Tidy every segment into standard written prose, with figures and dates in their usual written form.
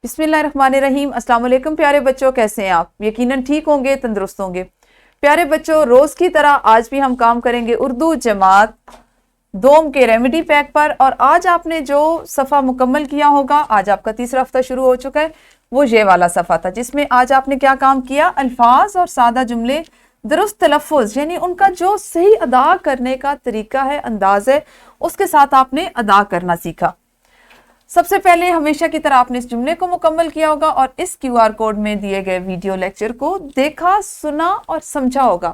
بسم اللہ الرحمن الرحیم۔ السلام علیکم پیارے بچوں، کیسے ہیں آپ؟ یقیناً ٹھیک ہوں گے، تندرست ہوں گے۔ پیارے بچوں، روز کی طرح آج بھی ہم کام کریں گے اردو جماعت دوم کے ریمیڈی پیک پر، اور آج آپ نے جو صفحہ مکمل کیا ہوگا، آج آپ کا تیسرا ہفتہ شروع ہو چکا ہے، وہ یہ والا صفحہ تھا جس میں آج آپ نے کیا کام کیا؟ الفاظ اور سادہ جملے درست تلفظ، یعنی ان کا جو صحیح ادا کرنے کا طریقہ ہے، انداز ہے، اس کے ساتھ آپ نے ادا کرنا سیکھا۔ سب سے پہلے ہمیشہ کی طرح آپ نے اس جملے کو مکمل کیا ہوگا اور اس کیو آر کوڈ میں دیے گئے ویڈیو لیکچر کو دیکھا، سنا اور سمجھا ہوگا۔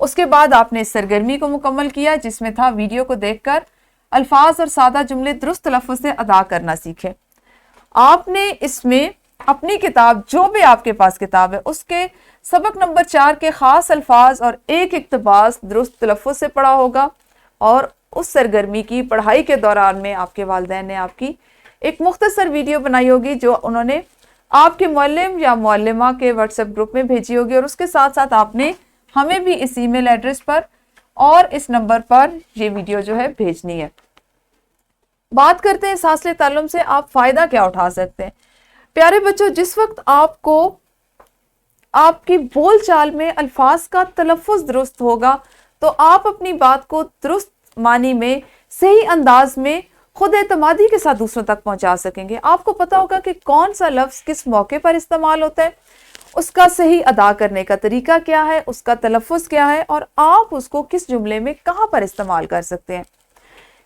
اس کے بعد آپ نے اس سرگرمی کو مکمل کیا جس میں تھا ویڈیو کو دیکھ کر الفاظ اور سادہ جملے درست تلفظ سے ادا کرنا سیکھے۔ آپ نے اس میں اپنی کتاب، جو بھی آپ کے پاس کتاب ہے، اس کے سبق نمبر 4 کے خاص الفاظ اور ایک اقتباس درست تلفظ سے پڑھا ہوگا، اور اس سرگرمی کی پڑھائی کے دوران میں آپ کے والدین نے آپ کی ایک مختصر ویڈیو بنائی ہوگی جو انہوں نے آپ کے معلم یا معلمہ کے واٹس ایپ گروپ میں بھیجی ہوگی، اور اس کے ساتھ ساتھ آپ نے ہمیں بھی اس ای میل ایڈریس پر اور اس نمبر پر یہ ویڈیو جو ہے بھیجنی ہے۔ بات کرتے ہیں اس حاصل تعلم سے آپ فائدہ کیا اٹھا سکتے ہیں۔ پیارے بچوں، جس وقت آپ کو آپ کی بول چال میں الفاظ کا تلفظ درست ہوگا تو آپ اپنی بات کو درست معنی میں، صحیح انداز میں، خود اعتمادی کے ساتھ دوسروں تک پہنچا سکیں گے۔ آپ کو پتا ہوگا کہ کون سا لفظ کس موقع پر استعمال ہوتا ہے، اس کا صحیح ادا کرنے کا طریقہ کیا ہے، اس کا تلفظ کیا ہے، اور آپ اس کو کس جملے میں کہاں پر استعمال کر سکتے ہیں۔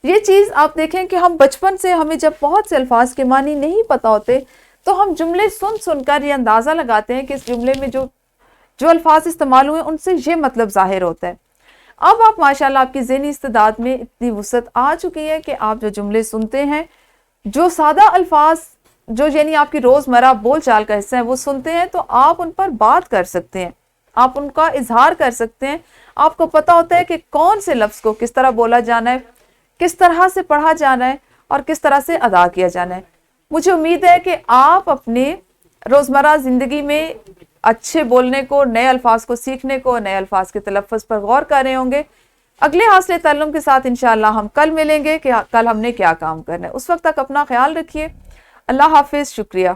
یہ چیز آپ دیکھیں کہ ہم بچپن سے، ہمیں جب بہت سے الفاظ کے معنی نہیں پتا ہوتے تو ہم جملے سن کر یہ اندازہ لگاتے ہیں کہ اس جملے میں جو الفاظ استعمال ہوئے ان سے یہ مطلب ظاہر ہوتا ہے۔ اب آپ ماشاءاللہ آپ کی ذہنی استعداد میں اتنی وسعت آ چکی ہے کہ آپ جو جملے سنتے ہیں، جو سادہ الفاظ جو یعنی آپ کی روزمرہ بول چال کا حصہ ہے، وہ سنتے ہیں تو آپ ان پر بات کر سکتے ہیں، آپ ان کا اظہار کر سکتے ہیں۔ آپ کو پتا ہوتا ہے کہ کون سے لفظ کو کس طرح بولا جانا ہے، کس طرح سے پڑھا جانا ہے اور کس طرح سے ادا کیا جانا ہے۔ مجھے امید ہے کہ آپ اپنے روزمرہ زندگی میں اچھے بولنے کو، نئے الفاظ کو سیکھنے کو، نئے الفاظ کے تلفظ پر غور کر رہے ہوں گے۔ اگلے حاصل تعلم کے ساتھ انشاءاللہ ہم کل ملیں گے کہ کل ہم نے کیا کام کرنا ہے۔ اس وقت تک اپنا خیال رکھیے۔ اللہ حافظ، شکریہ۔